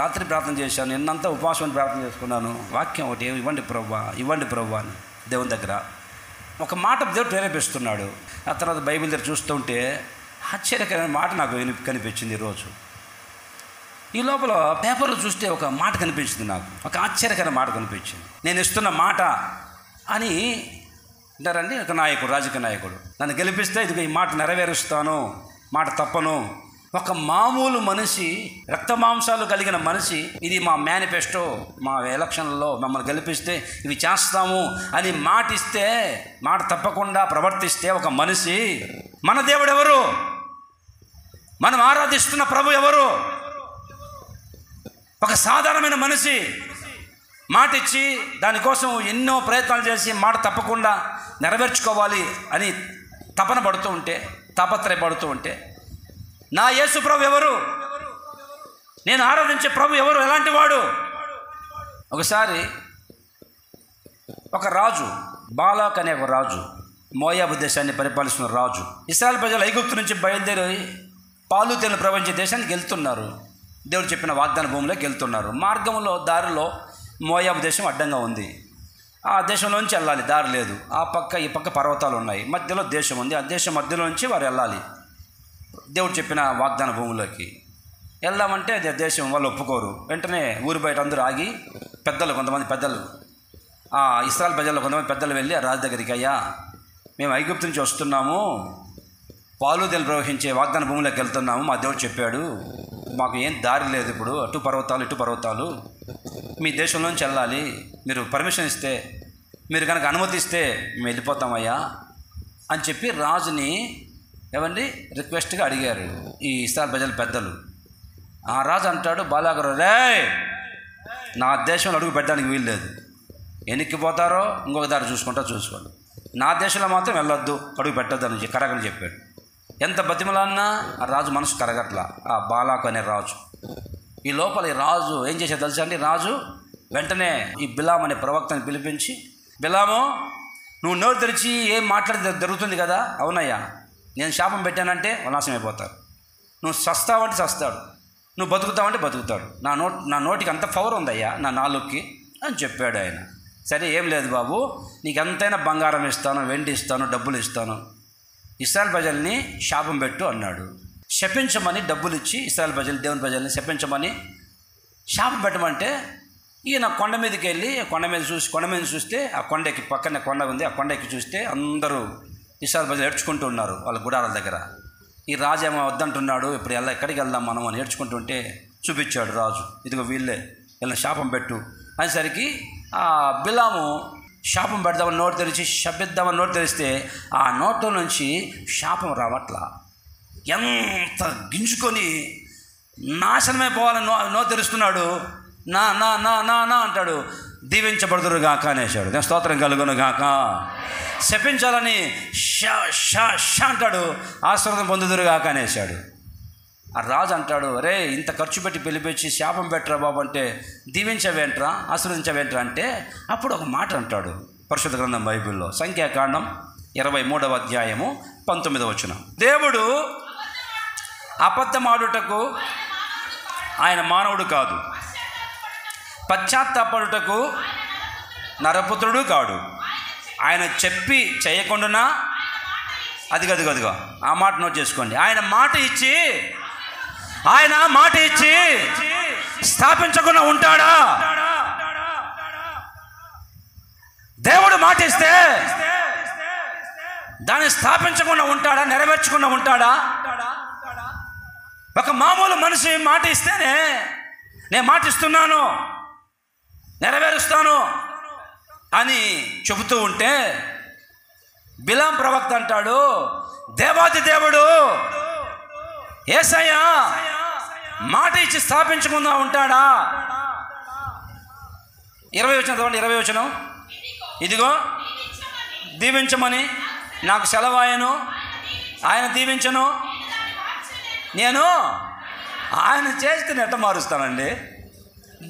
రాత్రి ప్రార్థన చేశాను, నిన్నంతా ఉపవాసం ప్రార్థన చేసుకున్నాను. వాక్యం ఒకటి ఇవ్వండి ప్రభువా, ఇవ్వండి ప్రభువా అని దేవుని దగ్గర ఒక మాట దేవుడు ప్రేరేపిస్తున్నాడు. ఆ తర్వాత బైబిల్ దగ్గర చూస్తుంటే ఆశ్చర్యకరమైన మాట నాకు కనిపించింది. ఈరోజు ఈ లోపల పేపర్లో చూస్తే ఒక మాట కనిపించింది, నాకు ఒక ఆశ్చర్యకరమైన మాట కనిపించింది. నేను ఇస్తున్న మాట అని అంటారండి ఒక నాయకుడు, రాజకీయ నాయకుడు, నన్ను గెలిపిస్తే ఇదిగో ఈ మాట నెరవేరుస్తాను, మాట తప్పను. ఒక మామూలు మనిషి, రక్త మాంసాలు కలిగిన మనిషి, ఇది మా మేనిఫెస్టో, మా ఎలక్షన్లలో మమ్మల్ని గెలిపిస్తే ఇవి చేస్తాము అని మాట ఇస్తే, మాట తప్పకుండా ప్రవర్తిస్తే ఒక మనిషి, మన దేవుడు ఎవరు, మనం ఆరాధిస్తున్న ప్రభు ఎవరు? ఒక సాధారణమైన మనిషి మాట ఇచ్చి దానికోసం ఎన్నో ప్రయత్నాలు చేసి మాట తప్పకుండా నెరవేర్చుకోవాలి అని తపన పడుతూ ఉంటే, తాపత్రయపడుతూ ఉంటే, నా యేసు ప్రభు ఎవరు, నేను ఆరాధించే ప్రభు ఎవరు, ఎలాంటి వాడు? ఒకసారి ఒక రాజు, బాలాక్ అనే ఒక రాజు, మోయాబు దేశాన్ని పరిపాలిస్తున్న రాజు, ఇశ్రాయేలు ప్రజలు ఐగుప్తు నుంచి బయలుదేరి పాలు తేనెలు ప్రవహించే దేశానికి వెళ్తున్నారు. దేవుడు చెప్పిన వాగ్దాన భూమిలోకి వెళ్తున్నారు. మార్గంలో దారిలో మోయాబు దేశం అడ్డంగా ఉంది. ఆ దేశంలోంచి వెళ్ళాలి, దారి లేదు. ఆ పక్క ఈ పక్క పర్వతాలు ఉన్నాయి, మధ్యలో దేశం ఉంది. ఆ దేశం మధ్యలో నుంచి వారు వెళ్ళాలి దేవుడు చెప్పిన వాగ్దాన భూమిలోకి. వెళ్దామంటే దేశం వాళ్ళు ఒప్పుకోరు. వెంటనే ఊరి బయట అందరూ ఆగి పెద్దలు, కొంతమంది పెద్దలు, ఆ ఇశ్రాయేలు ప్రజల్లో కొంతమంది పెద్దలు వెళ్ళి ఆ రాజు దగ్గరికి, అయ్యా మేము ఐగుప్తు నుంచి వస్తున్నాము, పాలు తేనెలు ప్రవహించే వాగ్దాన భూమిలోకి వెళ్తున్నాము, మా దేవుడు చెప్పాడు, మాకు ఏం దారి లేదు, ఇప్పుడు అటు పర్వతాలు ఇటు పర్వతాలు, మీ దేశంలోంచి వెళ్ళాలి, మీరు పర్మిషన్ ఇస్తే, మీరు కనుక అనుమతిస్తే మేము వెళ్ళిపోతామయ్యా అని చెప్పి రాజుని ఏమండి రిక్వెస్ట్గా అడిగారు ఈ ఇశ్రాయేలు ప్రజల పెద్దలు. ఆ రాజు అంటాడు, బాలాగారు, రే నా దేశంలో అడుగు పెట్టడానికి వీలు లేదు, ఎన్నిక్కిపోతారో ఇంకొక దారి చూసుకోండి, నా దేశంలో మాత్రం వెళ్ళొద్దు, అడుగు పెట్టద్దు అని కరగని చెప్పాడు. ఎంత బతిమలన్నా ఆ రాజు మనసు కరగట్ల, ఆ బాలాకు అనే రాజు. ఈ లోపల ఈ రాజు ఏం చేసేది తెలుసా అండి? రాజు వెంటనే ఈ బిలాం అనే ప్రవక్తని పిలిపించి, బిలాము నువ్వు నోరు తెరిచి ఏం మాట్లాడితే జరుగుతుంది కదా, అవునయ్యా, నేను శాపం పెట్టానంటే నాశనం అయిపోతారు, నువ్వు చస్తావంటే చస్తాడు, నువ్వు బతుకుతావంటే బతుకుతాడు, నా నోటికి అంత పవర్ ఉందయ్యా, నా నాలుగుకి అని చెప్పాడు ఆయన. సరే ఏం లేదు బాబు, నీకు ఎంతైనా బంగారం ఇస్తాను, వెండి ఇస్తాను, డబ్బులు ఇస్తాను, ఇశ్రాయేలు ప్రజల్ని శాపం పెట్టు అన్నాడు. శపించమని డబ్బులు ఇచ్చి ఇశ్రాయేలు ప్రజలు, దేవుని ప్రజల్ని శపించమని శాపం పెట్టమంటే ఈయన కొండ మీదకి వెళ్ళి కొండ మీద చూస్తే ఆ కొండకి పక్కనే కొండ ఉంది, ఆ కొండకి చూస్తే అందరూ ఇశ్రాయేలు ప్రజలు ఏడ్చుకుంటూ ఉన్నారు వాళ్ళ గుడారాల దగ్గర. ఈ రాజు ఏమో వద్దంటున్నాడు, ఇప్పుడు ఎక్కడికి వెళ్దాం మనం అని ఏడ్చుకుంటుంటే చూపించాడు రాజు, ఇదిగో వీళ్ళే, వీళ్ళని శాపం పెట్టు అనేసరికి ఆ బిలాము శాపం పెడదామని నోటు తెరిచి శపిద్దామని నోటు తెరిస్తే ఆ నోట్లో నుంచి శాపం రావట్లా. ఎంత గింజుకొని నాశనమైపోవాలని నోటు తెరుస్తున్నాడు. నా నా నా నా నా అంటాడు, దీవించబడుదురు గాక అనేసాడు, నేను స్తోత్రం కలుగును గాక. శపించాలని షా షా షా అంటాడు, ఆశీర్వాదం పొందుదురు గాక అనేసాడు. ఆ రాజు అంటాడు, అరే ఇంత ఖర్చు పెట్టి పిలిపించి శాపం పెట్టరా బాబు అంటే దీవించవేంట్రా, ఆశీర్వదించవేంట్రా అంటే అప్పుడు ఒక మాట అంటాడు పరిశుద్ధ గ్రంథం బైబిల్లో, సంఖ్యాకాండం 23వ అధ్యాయము 19వ వచనం. దేవుడు అబద్ధమాడుటకు ఆయన మానవుడు కాదు, పశ్చాత్తాపడుటకు నరపుత్రుడు కాడు. ఆయన చెప్పి చేయకుండా అదిగో ఆ మాట నోట్ చేసుకోండి. ఆయన మాట ఇచ్చి స్థాపించకుండా ఉంటాడా? దేవుడు మాట ఇస్తే దాన్ని స్థాపించకుండా ఉంటాడా, నెరవేర్చకుండా ఉంటాడా? ఒక మామూలు మనిషి మాట ఇస్తేనే నేను మాట ఇస్తున్నాను, నెరవేరుస్తాను అని చెబుతూ ఉంటే బిలాం ప్రవక్త అంటాడు, దేవాది దేవుడు యేసయ్య మాట ఇచ్చి స్థాపించకుండా ఉంటాడా? 20 వచనం చదవండి, 20 వచనం. ఇదిగో దీవించమని నాకు సెలవాయను, ఆయన దీవించను, నేను ఆయన చేస్తే ఎట్ట మారుస్తానండి?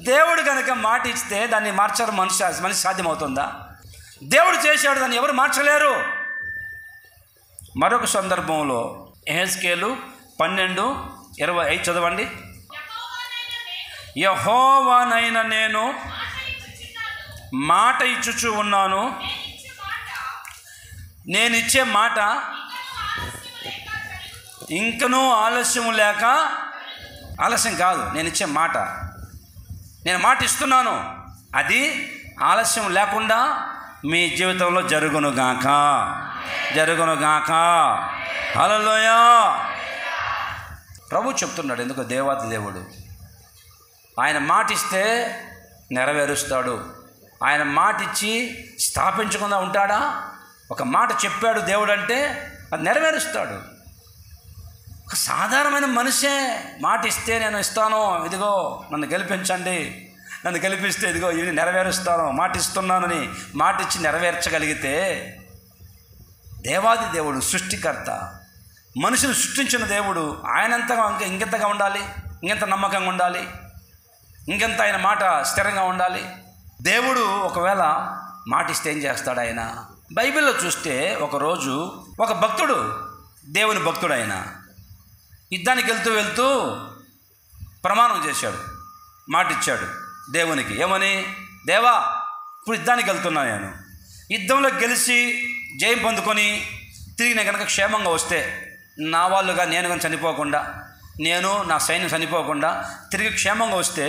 దేవుడు కనుక మాట ఇస్తే దాన్ని మార్చడం మనిషి సాధ్యమవుతుందా? దేవుడు చేశాడు, దాన్ని ఎవరు మార్చలేరు. మరొక సందర్భంలో యెహెజ్కేలు 12:25 చదవండి. యెహోవానైన నేను మాట ఇచ్చుచూ ఉన్నాను. నేనిచ్చే మాట ఇంకనూ ఆలస్యం లేక, ఆలస్యం కాదు, నేను ఇచ్చే మాట, నేను మాట ఇస్తున్నాను, అది ఆలస్యం లేకుండా మీ జీవితంలో జరుగునుగాక, జరుగునుగాక. హల్లెలూయా. ప్రభు చెప్తున్నాడు, ఎందుకో దేవాది దేవుడు ఆయన మాట ఇస్తే నెరవేరుస్తాడు. ఆయన మాట ఇచ్చి స్థాపించకుండా ఉంటాడా? ఒక మాట చెప్పాడు దేవుడు అంటే అది నెరవేరుస్తాడు. ఒక సాధారణమైన మనిషే మాట ఇస్తే నేను ఇస్తాను, ఇదిగో నన్ను గెలిపించండి, నన్ను గెలిపిస్తే ఇదిగో ఇవి నెరవేరుస్తాను, మాట ఇస్తున్నానని మాట ఇచ్చి నెరవేర్చగలిగితే, దేవాది దేవుడు సృష్టికర్త, మనుషులు సృష్టించిన దేవుడు ఆయనంతగా ఇంకెంతగా ఉండాలి, ఇంకెంత నమ్మకంగా ఉండాలి, ఇంకెంత ఆయన మాట స్థిరంగా ఉండాలి. దేవుడు ఒకవేళ మాట ఇస్తే ఏం చేస్తాడు ఆయన? బైబిల్లో చూస్తే ఒకరోజు ఒక భక్తుడు, దేవుని భక్తుడు, ఆయన యుద్ధానికి వెళ్తూ ప్రమాణం చేశాడు, మాట ఇచ్చాడు దేవునికి. ఏమని? దేవా, ఇప్పుడు యుద్ధానికి వెళ్తున్నాను, నేను యుద్ధంలో గెలిచి జయం పొందుకొని తిరిగి నేను కనుక క్షేమంగా వస్తే, నా వాళ్ళుగా నేను కనుక చనిపోకుండా, నేను నా సైన్యం చనిపోకుండా తిరిగి క్షేమంగా వస్తే,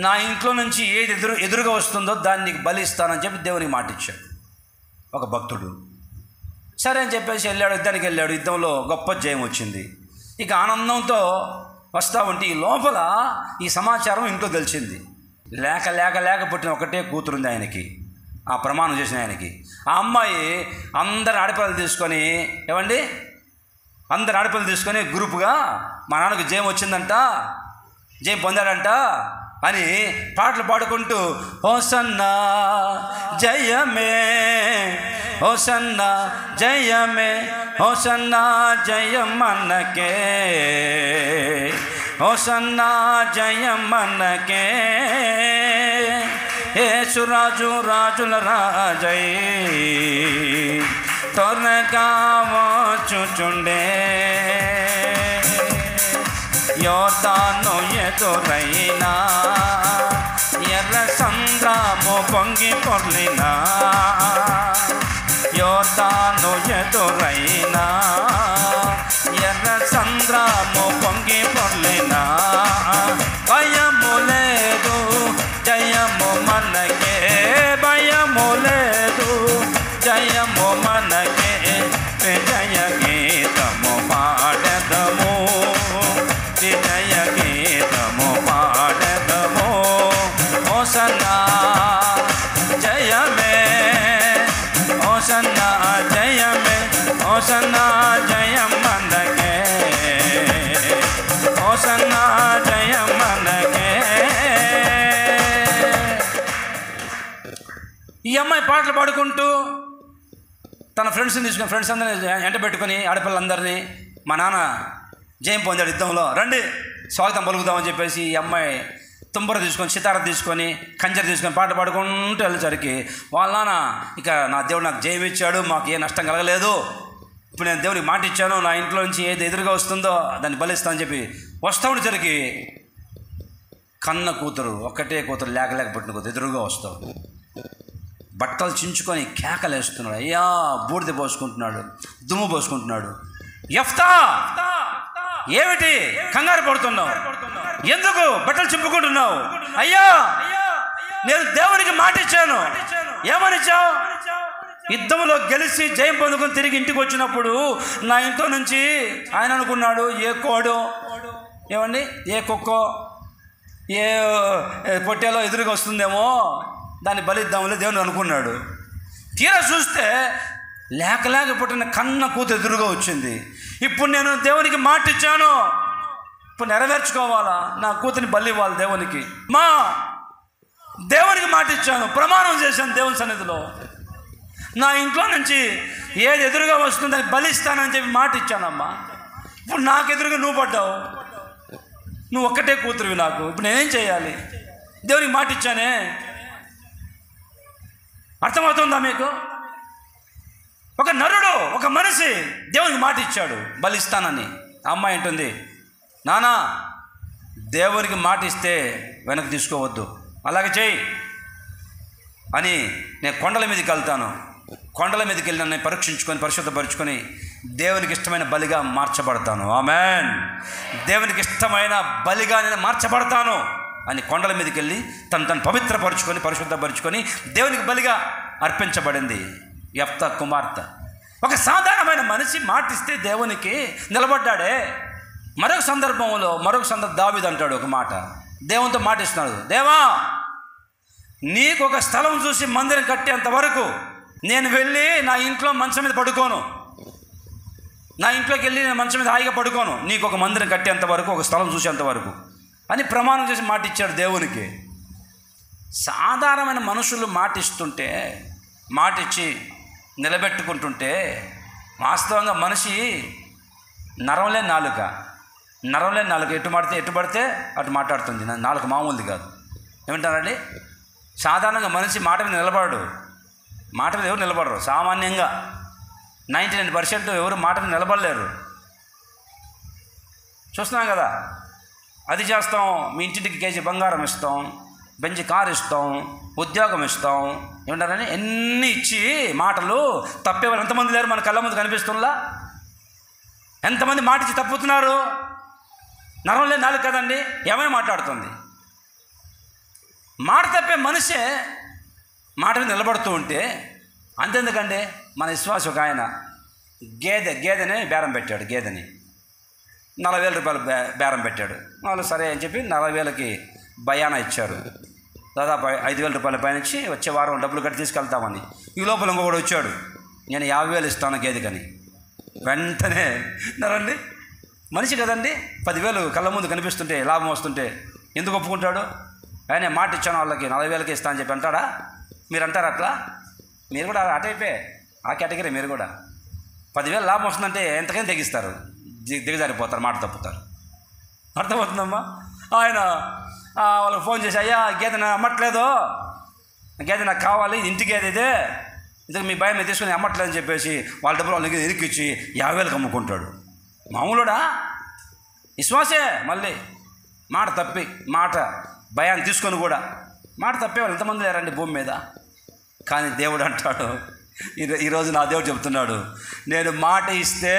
నా ఇంట్లో నుంచి ఏది ఎదురుగా వస్తుందో దాన్ని నీకు బలి ఇస్తానని చెప్పి దేవునికి మాట ఇచ్చాడు ఒక భక్తుడు. సరే అని చెప్పేసి వెళ్ళాడు, యుద్ధానికి వెళ్ళాడు. యుద్ధంలో గొప్ప జయం వచ్చింది. ఇక ఆనందంతో వస్తూ ఉంటే ఈ లోపల ఈ సమాచారం ఇంట్లో తెలిసింది. లేక లేక లేక పుట్టిన ఒకటే కూతురుంది ఆయనకి, ఆ ప్రమాణం చేసిన ఆయనకి. ఆ అమ్మాయి అందరు ఆడపిల్లలు తీసుకొని, ఏమండి, అందరు ఆడపిల్లలు తీసుకొని గ్రూపుగా మా నాన్నకు జయం వచ్చిందంట, జయం పొందాడంట అని పాటలు పాడుకుంటూ, హోసన్నా జయమే, హోసన్నా జయమే, హోసన్నా జయం మనకే, హోసన్నా జయం మనకే, యేసురాజు రాజుల రాజై త్వరగా వచ్చుచుండే, యోర్దాను ఎదురైనా ఎర్ర సంద్రము పొంగి పొర్లినా, యోర్దాను ఎదురైనా ఎర్ర సంద్రము పొంగి పొర్లినా, భయము లేదు జయము మనకే, భయము లేదు జయము మనకే, జయ గీతము పాడదము, జయ గీతము పాడదము, హోసన్నా జయమే, హోసన్నా జయమే, హోసన్నా జయం మనకే, హోసన్నా జయం మనకే. ఈ అమ్మాయి పాటలు పాడుకుంటూ తన ఫ్రెండ్స్ని తీసుకుని, ఫ్రెండ్స్ అందరినీ ఎంట పెట్టుకుని, ఆడపిల్లలందరినీ, మా నాన్న జయం పొందాడు యుద్ధంలో, రండి స్వాగతం పలుకుదామని చెప్పేసి ఈ అమ్మాయి తుంబర తీసుకొని, సితార తీసుకొని, కంజర తీసుకొని పాట పాడుకుంటూ వెళ్ళేసరికి వాళ్ళ నాన్న, ఇక నా దేవుడు నాకు జయం ఇచ్చాడు, మాకు ఏ నష్టం కలగలేదు, ఇప్పుడు నేను దేవుడికి మాట ఇచ్చాను, నా ఇంట్లో నుంచి ఏది ఎదురుగా వస్తుందో దాన్ని బలిస్తానని చెప్పి వస్తూ ఉండేసరికి కన్న కూతురు, ఒక్కటే కూతురు, లేక పుట్టిన కూతురు ఎదురుగా వస్తావు, బట్టలు చించుకొని కేకలేస్తున్నాడు, అయ్యా బూడిద పోసుకుంటున్నాడు, దుమ్ము పోసుకుంటున్నాడు. యెఫ్తా, ఏమిటి కంగారు పడుతున్నావు, ఎందుకు బట్టలు చింపుకుంటున్నావు? అయ్యా, నేను దేవునికి మాట ఇచ్చాను. ఏమని ఇచ్చావు? యుద్ధంలో గెలిచి జయం పొందుకొని తిరిగి ఇంటికి వచ్చినప్పుడు నా ఇంట్లో నుంచి ఆయన అనుకున్నాడు, ఏ కోడో, ఏమండి, ఏ కుక్కో, ఏ పొట్టేలో ఎదురుగా వస్తుందేమో, దాన్ని బలిద్దాములే దేవుని అనుకున్నాడు. తీరా చూస్తే లేక పుట్టిన కన్న కూతురు ఎదురుగా వచ్చింది. ఇప్పుడు నేను దేవునికి మాట ఇచ్చాను, ఇప్పుడు నెరవేర్చుకోవాలా, నా కూతురిని బలి ఇవ్వాలి దేవునికి. మా దేవునికి మాట ఇచ్చాను, ప్రమాణం చేశాను దేవుని సన్నిధిలో, నా ఇంట్లో నుంచి ఏది ఎదురుగా వస్తుందని బలిస్తానని చెప్పి మాట ఇచ్చానమ్మా. ఇప్పుడు నాకు ఎదురుగా నువ్వు పడ్డావు, నువ్వు ఒక్కటే కూతురువి నాకు, ఇప్పుడు నేనేం చేయాలి? దేవునికి మాట ఇచ్చానే. అర్థమవుతుందా మీకు? ఒక నరుడు, ఒక మనిషి దేవునికి మాట ఇచ్చాడు బలిస్తానని. ఆ అమ్మాయి అంటుంది, నానా దేవునికి మాట ఇస్తే వెనక్కి తీసుకోవద్దు. అలాగే చేయి అని నేను కొండల మీదకి వెళ్తాను. కొండల మీదకి వెళ్ళి నన్ను పరీక్షించుకొని పరిశుద్ధపరుచుకొని దేవునికి ఇష్టమైన బలిగా మార్చబడతాను. ఆమెన్. దేవునికి ఇష్టమైన బలిగా నేను మార్చబడతాను అని కొండల మీదకి వెళ్ళి తను పవిత్రపరుచుకొని పరిశుద్ధపరుచుకొని దేవునికి బలిగా అర్పించబడింది యెఫ్తా కుమార్తె. ఒక సాధారణమైన మనిషి మాటిస్తే దేవునికి నిలబడ్డాడే. మరొక సందర్భంలో దావీదు అంటాడు ఒక మాట, దేవునితో మాటిస్తున్నాడు, దేవా నీకు ఒక స్థలం చూసి మందిరం కట్టేంత వరకు నేను వెళ్ళి నా ఇంట్లో మంచం మీద పడుకోను, నా ఇంట్లోకి వెళ్ళి నేను మంచం మీద హాయిగా పడుకోను, నీకు ఒక మందిరం కట్టేంత వరకు, ఒక స్థలం చూసేంత వరకు అని ప్రమాణం చేసి మాటిచ్చాడు దేవునికి. సాధారణమైన మనుషులు మాటిస్తుంటే, మాటిచ్చి నిలబెట్టుకుంటుంటే, వాస్తవంగా మనిషి నరంలే నాలుక ఎటు పడితే అటు మాట్లాడుతుంది. నాలుక మామూలుది కాదు. ఏమంటారండి? సాధారణంగా మనిషి మాట మీద నిలబడడు. మాట మీద ఎవరు నిలబడరు. సామాన్యంగా 99% ఎవరు మాట మీద నిలబడలేరు. చూస్తున్నాం కదా. అది చేస్తాం, మీ ఇంటింటికి కేజీ బంగారం ఇస్తాం, బెంచి కారు ఇస్తాం, ఉద్యోగం ఇస్తాం, ఏమంటారని ఎన్ని ఇచ్చి మాటలు తప్పేవారు ఎంతమంది లేరు మన కళ్ళ ముందు కనిపిస్తుందా? ఎంతమంది మాట ఇచ్చి తప్పుతున్నారు? నరంలే నాలుగు కదండి, ఏమైనా మాట్లాడుతుంది. మాట తప్పే మనిషే మాట మీద నిలబడుతూ ఉంటే అంతెందుకండి. మన విశ్వాసం ఒక ఆయన గేదెని బేరం పెట్టాడు. గేదెని 40,000 రూపాయలు బేరం పెట్టాడు. వాళ్ళు సరే అని చెప్పి 40,000కి బయానా ఇచ్చారు. దాదాపు 5,000 రూపాయల పైన ఇచ్చి వచ్చే వారం డబ్బులు కట్టి తీసుకెళ్తామని. ఈ లోపల ఇంకొకడు వచ్చాడు, నేను 50,000 ఇస్తాను గేదెకని. వెంటనే నరండి మనిషి కదండి, 10,000 కళ్ళ ముందు కనిపిస్తుంటే లాభం వస్తుంటే ఎందుకు ఒప్పుకుంటాడు? ఆయన మాట ఇచ్చాను వాళ్ళకి 40,000కి ఇస్తా అని చెప్పి అంటాడా? మీరు అంటారు అట్లా? మీరు కూడా అటైపోయి ఆ కేటగిరీ. మీరు కూడా 10,000 లాభం వస్తుందంటే ఎంతకైనా తెగిస్తారు, దిగజారిపోతారు, మాట తప్పుతారు. అర్థమవుతుందమ్మా? ఆయన వాళ్ళకి ఫోన్ చేసి, అయ్యా గేదె నాకు అమ్మట్లేదు, గేదె నాకు కావాలి, ఇంటి గేదె ఇదే, ఇంతకు మీ భయం తీసుకుని అమ్మట్లేదని చెప్పేసి వాళ్ళ డబ్బులు వాళ్ళకి ఇరికిచ్చి 50,000కి అమ్ముకుంటాడు. మామూలుడా? విశ్వాసే. మళ్ళీ మాట తప్పి మాట భయాన్ని తీసుకొని కూడా మాట తప్పేవాళ్ళు ఎంతమంది లేరండి భూమి మీద. కానీ దేవుడు అంటాడు, ఈరోజు నా దేవుడు చెప్తున్నాడు, నేను మాట ఇస్తే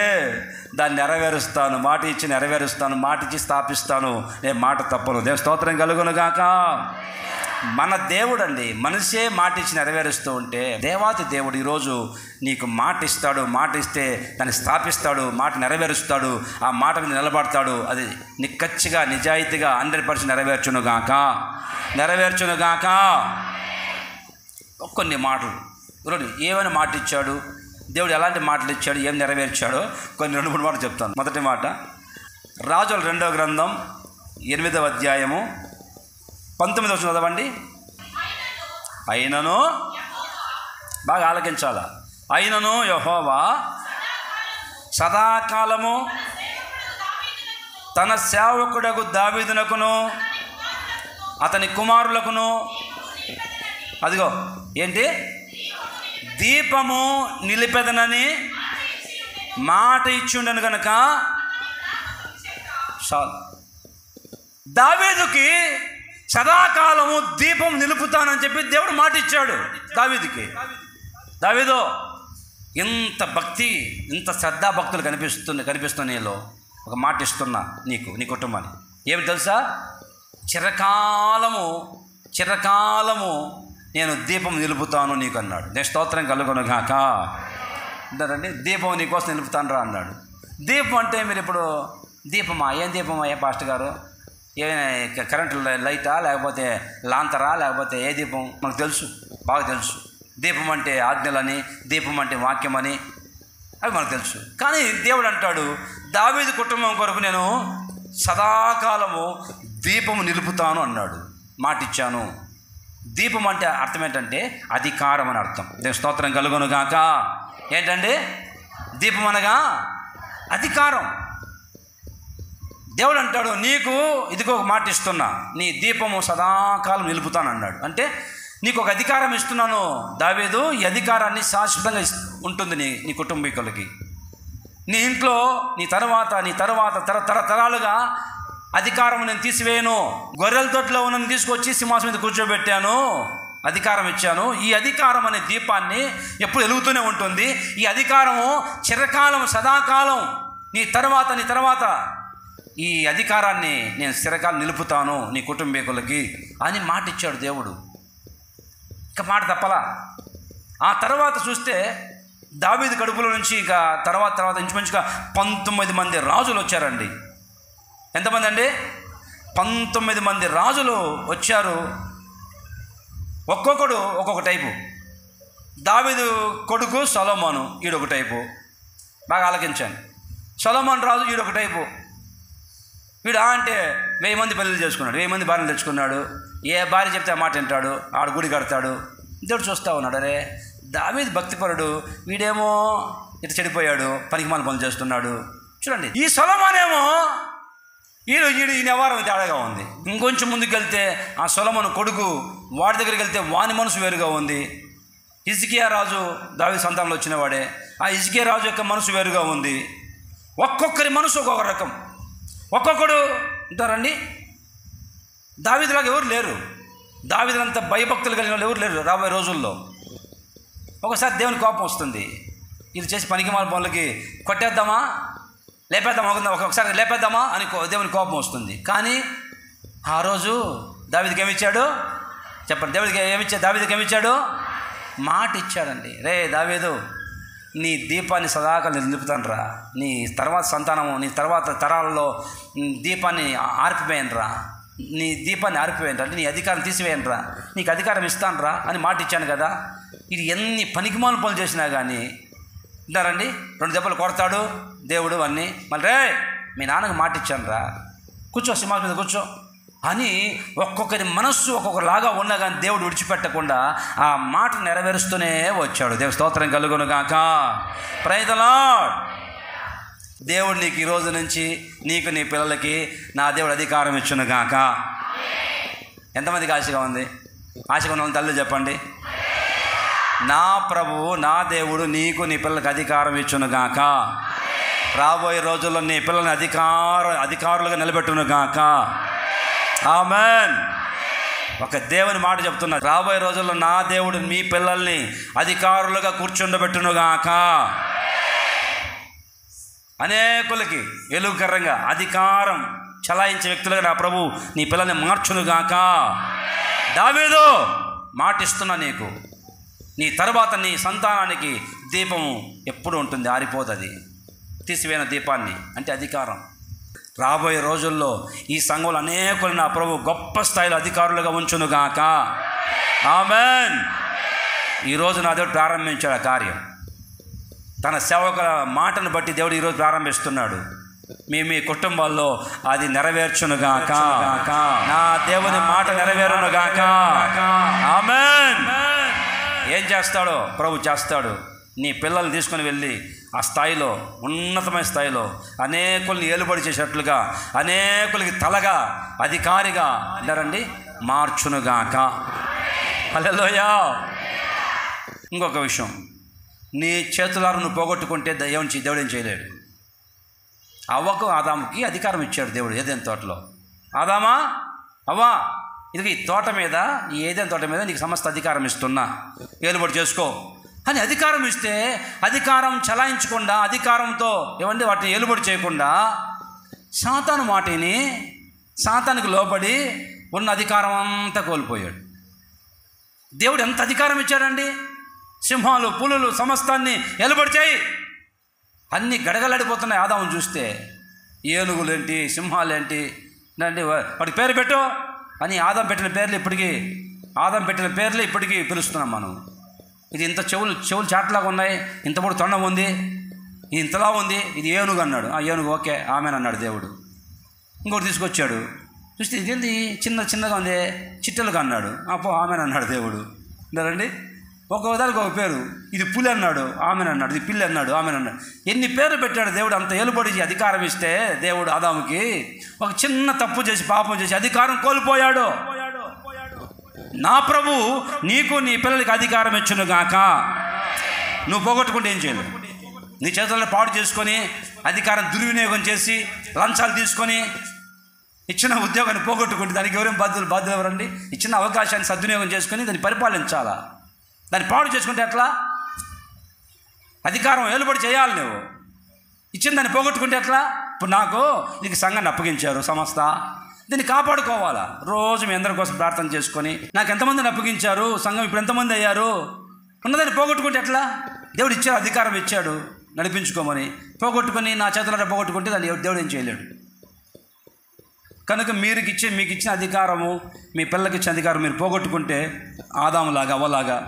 దాన్ని నెరవేరుస్తాను, మాట ఇచ్చి నెరవేరుస్తాను, మాట ఇచ్చి స్థాపిస్తాను, నేను మాట తప్పను. దేవుని స్తోత్రం కలుగును గాక. మన దేవుడు అండి, మనిషే మాట ఇచ్చి నెరవేరుస్తూ ఉంటే దేవాతి దేవుడు ఈరోజు నీకు మాట ఇస్తాడు. మాట ఇస్తే దాన్ని స్థాపిస్తాడు, మాట నెరవేరుస్తాడు, ఆ మాట మీద నిలబడతాడు. అది నిక్కచ్చిగా నిజాయితీగా 100% నెరవేర్చునుగాక. కొన్ని మాటలు ఈరోజు ఏమైనా మాట ఇచ్చాడు దేవుడు, ఎలాంటి మాటలు ఇచ్చాడు, ఏం నెరవేర్చాడో కొన్ని 2-3 మాటలు చెప్తాను. మొదటి మాట రాజుల 2వ గ్రంథం 8వ అధ్యాయము 19వ వచనం చదవండి. అయినను, బాగా ఆలకించాల, అయినను యెహోవా సదాకాలము తన సేవకుడకు దావీదునకును అతని కుమారులకును, అదిగో ఏంటి, దీపము నిలిపెదనని మాట ఇచ్చిండను కనుక దావీదుకి సదాకాలము దీపం నిలుపుతానని చెప్పి దేవుడు మాట ఇచ్చాడు దావీదుకి. దావీదు, ఇంత భక్తి, ఇంత శ్రద్ధాభక్తులు కనిపిస్తుంది నీలో. ఒక మాట ఇస్తున్నా నీకు, నీ కుటుంబానికి. ఏమి తెలుసా? చిరకాలము నేను దీపం నిలుపుతాను నీకు అన్నాడు. నేను స్తోత్రం కలుగును గాక. అంటారండి, దీపం నీకోసం నిలుపుతాను రా అన్నాడు. దీపం అంటే మీరు ఇప్పుడు దీపమా, ఏం దీపం అయ్యా పాస్టర్ గారు, ఏమైనా కరెంటు లైటా, లేకపోతే లాంతరా, లేకపోతే ఏ దీపం? మనకు తెలుసు, బాగా తెలుసు. దీపం అంటే ఆజ్ఞలని, దీపం అంటే వాక్యం అని, అవి మనకు తెలుసు. కానీ దేవుడు అంటాడు, దావీదు కుటుంబం కొరకు నేను సదాకాలము దీపము నిలుపుతాను అన్నాడు, మాటిచ్చాను. దీపం అంటే అర్థం ఏంటంటే అధికారం అని అర్థం. దేవుని స్తోత్రం కలుగును గాక. ఏంటండి దీపం అనగా? అధికారం. దేవుడు అంటాడు, నీకు ఇదిగో ఒక మాట ఇస్తున్నా, నీ దీపము సదాకాలం నిలుపుతాను అన్నాడు. అంటే నీకు ఒక అధికారం ఇస్తున్నాను దావీదు. ఈ అధికారాన్ని శాశ్వతంగా ఉంటుంది నీ కుటుంబీకులకి, నీ ఇంట్లో, నీ తర్వాత తరతరాలుగా అధికారం నేను తీసివేయను. గొర్రెల తోటలో ఉన్న తీసుకొచ్చి సింహాసనం మీద కూర్చోబెట్టాను, అధికారం ఇచ్చాను. ఈ అధికారం అనే దీపాన్ని ఎప్పుడు వెలుగుతూనే ఉంటుంది. ఈ అధికారము చిరకాలం, సదాకాలం, నీ తర్వాత ఈ అధికారాన్ని నేను స్థిరకాలం నిలుపుతాను నీ కుటుంబీకులకి అని మాట ఇచ్చాడు దేవుడు. ఇక మాట తప్పలా. ఆ తర్వాత చూస్తే దావీదు కడుపులో నుంచి ఇక తర్వాత ఇంచుమించుగా 19 మంది రాజులు వచ్చారండి. ఎంతమంది అండి? 19 మంది రాజులు వచ్చారు. ఒక్కొక్కడు ఒక్కొక్క టైపు. దావీదు కొడుకు సొలొమోను, ఈడొక టైపు. బాగా ఆలకించాను. సొలొమోను రాజు ఈడొక టైపు. వీడు అంటే 1000 మంది పెళ్ళిళ్ళు చేసుకున్నాడు, 1000 మంది భార్యలు తెచ్చుకున్నాడు. ఏ భార్య చెప్తే ఆ మాట వింటాడు, ఆడు గుడి కడతాడు. దేవుడు చూస్తూ ఉన్నాడు, అరే దావీదు భక్తిపరుడు, వీడేమో ఇటు చెడిపోయాడు, పనికిమాల పనులు చేస్తున్నాడు. చూడండి, ఈ సొలొమోనేమో ఈ వ్యవహారం తేడాగా ఉంది. ఇంకొంచెం ముందుకు వెళ్తే ఆ సొలొమోను కొడుకు, వాడి దగ్గరికి వెళ్తే వాని మనసు వేరుగా ఉంది. హిజ్కియా రాజు దావీదు సంతానంలో వచ్చిన వాడే. ఆ హిజ్కియా రాజు యొక్క మనసు వేరుగా ఉంది. ఒక్కొక్కరి మనసు ఒక్కొక్క రకం. ఒక్కొక్కడు ఉంటారండి. దావీదులాగా ఎవరు లేరు. దావీదులంతా భయభక్తులు కలిగిన వాళ్ళు ఎవరు లేరు రాబోయే రోజుల్లో. ఒకసారి దేవుని కోపం వస్తుంది. ఇది చేసి పనికిమాల పనులకి కొట్టేద్దామా, లేపేద్దామా, ఒకసారి లేపేద్దామా అని దేవుని కోపం వస్తుంది. కానీ ఆ రోజు దావీదుకి ఏమిచ్చాడు చెప్పండి? దావీదుకి ఏమిచ్చాడు? మాట ఇచ్చాడండి. రే దావీదు, నీ దీపాన్ని సదాకాలం నిలుపుతాను రా, నీ తర్వాత సంతానము, నీ తర్వాత తరాలలో దీపాన్ని ఆర్పివేయనురా, నీ దీపాన్ని ఆర్పివేయనురా, నీ అధికారం తీసివేయనురా, నీకు అధికారం ఇస్తాను రా అని మాట ఇచ్చాను కదా. ఇది ఎన్ని పనికిమాల పనులు చేసినా కానీ ఉంటారండి. 2 దెబ్బలు కొడతాడు దేవుడు అన్నీ. మళ్ళీ రే మీ నాన్నకు మాట ఇచ్చాను రా, కూర్చో, సింహాసనం మీద కూర్చో అని ఒక్కొక్కరి మనస్సు ఒక్కొక్కలాగా ఉన్నా కానీ దేవుడు విడిచిపెట్టకుండా ఆ మాట నెరవేరుస్తూనే వచ్చాడు. దేవుని స్తోత్రం కలుగును గాక. Praise the Lord. దేవుడు నీకు ఈ రోజు నుంచి నీకు నీ పిల్లలకి నా దేవుడు అధికారం ఇచ్చును గాక. ఎంతమందికి ఆశగా ఉంది? ఆశగా ఉన్న తల్లి చెప్పండి, నా ప్రభువు నా దేవుడు నీకు నీ పిల్లలకి అధికారం ఇచ్చును గాక. రాబోయే రోజుల్లో నీ పిల్లల్ని అధికారులుగా నిలబెట్టును గాక. ఆమెన్. ఒక దేవుని మాట చెప్తున్నా, రాబోయే రోజుల్లో నా దేవుడు మీ పిల్లల్ని అధికారులుగా కూర్చుండబెట్టునుగాక. అనేకులకి వెలుగుకరంగా అధికారం చలాయించే వ్యక్తులుగా నా ప్రభు నీ పిల్లల్ని మార్చునుగాక. దావీదు మాటిస్తున్నా, నీకు నీ తర్వాత నీ సంతానానికి దీపము ఎప్పుడు ఉంటుంది, ఆరిపోతుంది. తీసివేసిన దీపాన్ని అంటే అధికారం. రాబోయే రోజుల్లో ఈ సంఘంలో అనేకులు నా ప్రభు గొప్ప స్థాయిలో అధికారులుగా ఉంచునుగాక. ఆమెన్. ఈరోజు నా దేవుడు ప్రారంభించాడు ఆ కార్యం. తన సేవకుల మాటను బట్టి దేవుడు ఈరోజు ప్రారంభిస్తున్నాడు. మీ కుటుంబాల్లో అది నెరవేర్చునుగాక. నా దేవుని మాట నెరవేరునుగాక. ఆమెన్. ఏం చేస్తాడో ప్రభు చేస్తాడు. నీ పిల్లల్ని తీసుకుని వెళ్ళి ఆ స్థాయిలో, ఉన్నతమైన స్థాయిలో అనేకుల్ని ఏలుబడి చేసేట్లుగా, అనేకులకి తలగా, అధికారిగా అంటారండి మార్చునుగాక. హల్లెలూయా. ఇంకొక విషయం, నీ చేతులారు నువ్వు పోగొట్టుకుంటే దేవుడు ఏం చేయలేడు. అవ్వకు ఆదాముకి అధికారం ఇచ్చాడు దేవుడు ఏదైనా తోటలో. ఆదామా, అవ్వా, ఇది ఈ తోట మీద, ఈ ఏదైనా తోట మీద నీకు సమస్త అధికారం ఇస్తున్నా, ఏలుబడి చేసుకో అని అధికారం ఇస్తే, అధికారం చలాయించకుండా, అధికారంతో ఏమంటే వాటిని ఏలుబడి చేయకుండా సాతాను మాటిని, సాతానికి లోబడి ఉన్న అధికారం అంతా కోల్పోయాడు. దేవుడు ఎంత అధికారం ఇచ్చాడండి. సింహాలు, పులులు సమస్తాన్ని ఏలుబడి చేయి, అన్నీ గడగలాడిపోతున్నాయి. ఆదాము చూస్తే ఏనుగులేంటి, సింహాలేంటి అంటే వాడికి పేరు పెట్టు అని ఆదాం పెట్టిన పేర్లు ఇప్పటికీ పిలుస్తున్నాం మనం. ఇది ఇంత చెవులు చాట్లాగా ఉన్నాయి, ఇంత పొడి తొండం ఉంది, ఇది ఇంతలా ఉంది, ఇది ఏనుగు అన్నాడు. ఆ ఏనుగు ఓకే ఆమెన్ అన్నాడు దేవుడు. ఇంకోటి తీసుకొచ్చాడు, చూస్తే ఇదేంది చిన్నగా ఉంది, చిట్టెలుగా అన్నాడు. అప్పో ఆమెన్ అన్నాడు దేవుడు. అంటారండి. ఒక్కొక్కదానికి ఒక పేరు. ఇది పులి అన్నాడు, ఆమెన్ అన్నాడు. ఇది పిల్లి అన్నాడు, ఆమెన్ అన్నాడు. ఎన్ని పేర్లు పెట్టాడు దేవుడు. అంత ఏలుబడి అధికారం ఇస్తే దేవుడు ఆదాముకి ఒక చిన్న తప్పు చేసి, పాపం చేసి అధికారం కోల్పోయాడు. నా ప్రభు నీకు నీ పిల్లలకి అధికారం ఇచ్చునుగాక. నువ్వు పోగొట్టుకుంటే ఏం చేయలేవు. నీ చేతుల్లో పాడు చేసుకొని, అధికారం దుర్వినియోగం చేసి, లంచాలు తీసుకొని ఇచ్చిన ఉద్యోగాన్ని పోగొట్టుకుంటే దానికి ఎవరేం బాధ్యులు ఎవరండి? ఇచ్చిన అవకాశాన్ని సద్వినియోగం చేసుకుని దాన్ని పరిపాలించాలా. దాన్ని పాడు చేసుకుంటే ఎట్లా? అధికారం ఏలుబడి చేయాలి. నువ్వు ఇచ్చిన దాన్ని పోగొట్టుకుంటే ఎట్లా? ఇప్పుడు నాకు నీకు సంఘాన్ని అప్పగించారు, సంస్థ, దీన్ని కాపాడుకోవాలా. రోజు మీ అందరి కోసం ప్రార్థన చేసుకొని నాకు ఎంతమందిని అప్పగించారు, సంఘం ఇప్పుడు ఎంతమంది అయ్యారు, ఉన్నదాన్ని పోగొట్టుకుంటే ఎట్లా? దేవుడు ఇచ్చాడు, అధికారం ఇచ్చాడు నడిపించుకోమని. పోగొట్టుకొని నా చేతులలో పోగొట్టుకుంటే దాన్ని దేవుడు ఏం చేయలేడు. కనుక మీకు ఇచ్చిన అధికారము, మీ పిల్లలకి ఇచ్చిన అధికారం మీరు పోగొట్టుకుంటే ఆదాములాగా అవ్వలాగా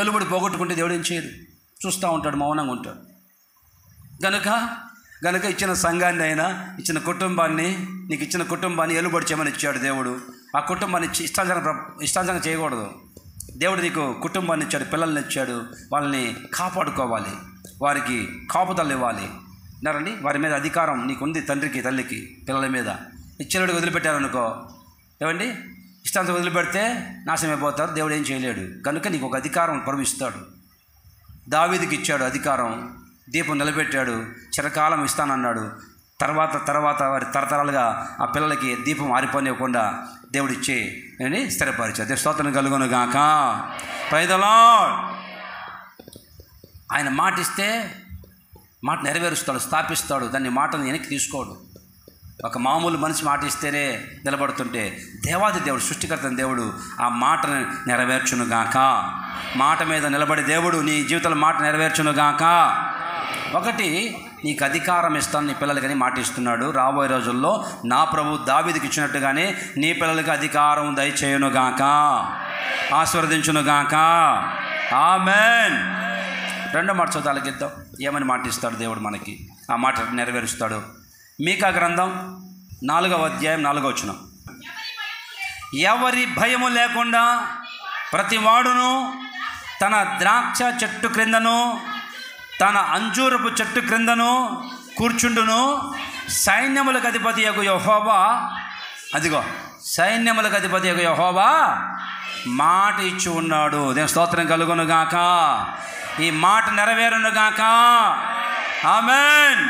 ఏలుబడి పోగొట్టుకుంటే దేవుడు ఏం చేయడు, చూస్తూ ఉంటాడు, మౌనంగా ఉంటాడు. గనుక ఇచ్చిన సంఘాన్ని అయినా, ఇచ్చిన కుటుంబాన్ని, నీకు ఇచ్చిన కుటుంబాన్ని ఏలుబడి చేయమని ఇచ్చాడు దేవుడు. ఆ కుటుంబాన్ని ఇష్టానుసారంగా చేయకూడదు. దేవుడు నీకు కుటుంబాన్ని ఇచ్చాడు, పిల్లల్ని ఇచ్చాడు, వాళ్ళని కాపాడుకోవాలి, వారికి కాపుదలు ఇవ్వాలి. విన్నారండి? వారి మీద అధికారం నీకుంది, తండ్రికి తల్లికి పిల్లల మీద. ఇచ్చినోడికి వదిలిపెట్టారనుకో, ఏమండి, ఇష్టాంతం వదిలిపెడితే నాశనమైపోతారు, దేవుడు ఏం చేయలేడు. కనుక నీకు ఒక అధికారం ప్రవహిస్తాడు. దావీదుకి ఇచ్చాడు అధికారం, దీపం నిలబెట్టాడు, చిరకాలం ఇస్తానన్నాడు. తర్వాత వారి తరతరాలుగా ఆ పిల్లలకి దీపం ఆరిపోనివ్వకుండా దేవుడు ఇచ్చి స్థిరపరిచాడు. దేవుని స్తోత్రం కలుగును గాక. Praise the Lord. ఆయన మాట ఇస్తే మాట నెరవేరుస్తాడు, స్థాపిస్తాడు. దాన్ని మాటను వెనక్కి తీసుకోడు. ఒక మామూలు మనిషి మాట ఇస్తేనే నిలబడుతుంటే దేవాది దేవుడు, సృష్టికర్త దేవుడు ఆ మాటను నెరవేర్చునుగాక. మాట మీద నిలబడి దేవుడు నీ జీవితంలో మాట నెరవేర్చునుగాక. ఒకటి, నీకు అధికారం ఇస్తాను నీ పిల్లలకని మాట ఇస్తున్నాడు. రాబోయే రోజుల్లో నా ప్రభు దావీదుకి ఇచ్చినట్టుగానే నీ పిల్లలకి అధికారం దయచేయునుగాక, ఆశీర్వదించునుగాక. ఆమేన్. రెండో మాట చదువుతాలకిద్దాం. ఏమని మాట ఇస్తాడు దేవుడు మనకి, ఆ మాట నెరవేరుస్తాడు. మీకా గ్రంథం 4వ అధ్యాయం 4వ వచనం. ఎవరి భయము లేకుండా ప్రతివాడును తన ద్రాక్ష చెట్టు క్రిందను తన అంజూరపు చెట్టు క్రిందను కూర్చుండును. సైన్యములకు అధిపతి యొక్క యెహోవా, అదిగో సైన్యములకు అధిపతి యొక్క యెహోవా మాట ఇచ్చి ఉన్నాడు. దేవుని స్తోత్రం కలుగును గాక. ఈ మాట నెరవేరును గాక. ఆమేన్.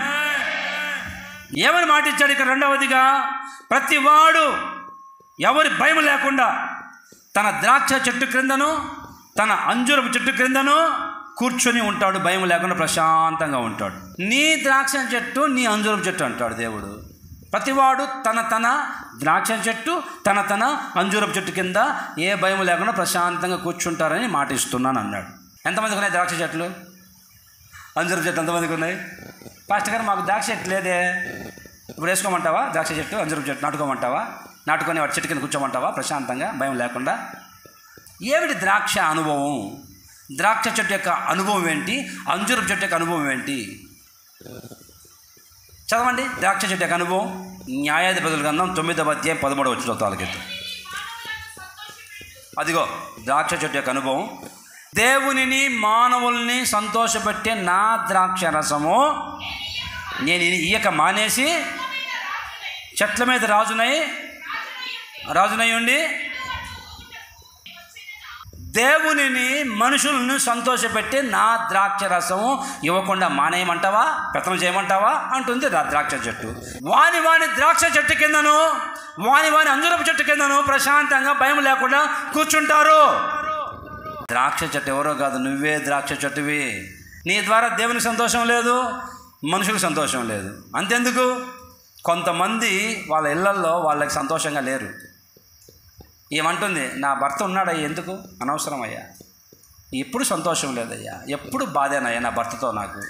ఏమని మాట ఇచ్చాడు ఇక్కడ? రెండవదిగా, ప్రతివాడు ఎవరి భయం లేకుండా తన ద్రాక్ష చెట్టు క్రిందను తన అంజూరపు చెట్టు క్రిందను కూర్చొని ఉంటాడు. భయం లేకుండా ప్రశాంతంగా ఉంటాడు. నీ ద్రాక్ష చెట్టు, నీ అంజూరపు చెట్టు అంటాడు దేవుడు. ప్రతివాడు తన ద్రాక్ష చెట్టు, తన అంజూరపు చెట్టు కింద ఏ భయం లేకుండా ప్రశాంతంగా కూర్చుంటారని మాట ఇస్తున్నాను అన్నాడు. ఎంతమందికి ఉన్నాయి ద్రాక్ష చెట్లు, అంజూరపు చెట్లు? ఎంతమందికి ఉన్నాయి? పాస్టర్ గారు మాకు ద్రాక్ష చెట్టు లేదే. ఇప్పుడు వేసుకోమంటావా? ద్రాక్ష చెట్టు, అంజూరపు చెట్టు నాటుకోమంటావా? నాటుకొని వాటి చెట్టు కింద కూర్చోమంటావా ప్రశాంతంగా భయం లేకుండా? ఏమిటి ద్రాక్ష అనుభవం? ద్రాక్ష చెట్టు యొక్క అనుభవం ఏంటి? అంజూరపు చెట్టు యొక్క అనుభవం ఏంటి? చదవండి. ద్రాక్ష చెట్టు యొక్క అనుభవం న్యాయాధిపతుల గ్రంథం 9వ అధ్యాయం 13వ వచనం తాలకెత్తు. అదిగో ద్రాక్ష చెట్టు యొక్క అనుభవం. దేవునిని మానవుల్ని సంతోషపెట్టే నా ద్రాక్ష రసము నేను ఇయ్యక మానేసి చెట్ల మీద రాజునై ఉండి దేవునిని మనుషులను సంతోషపెట్టి నా ద్రాక్ష రసము ఇవ్వకుండా మానేయమంటావా, పెత్తనం చేయమంటావా అంటుంది ద్రాక్ష చెట్టు. వాని ద్రాక్ష చెట్టు కిందను వాని అంజూరపు చెట్టు కిందను ప్రశాంతంగా భయం లేకుండా కూర్చుంటారు. ద్రాక్ష చెట్టు ఎవరో కాదు, నువ్వే ద్రాక్ష చెట్టువి. నీ ద్వారా దేవునికి సంతోషం లేదు, మనుషులకు సంతోషం లేదు. అంతెందుకు, కొంతమంది వాళ్ళ ఇళ్లల్లో వాళ్ళకి సంతోషంగా లేరు. ఏమంటుంది, నా భర్త ఉన్నాడయ్యా, ఎందుకు అనవసరం అయ్యా, ఎప్పుడు సంతోషం లేదయ్యా, ఎప్పుడు బాధేనయ్యా నా భర్తతో, నాకు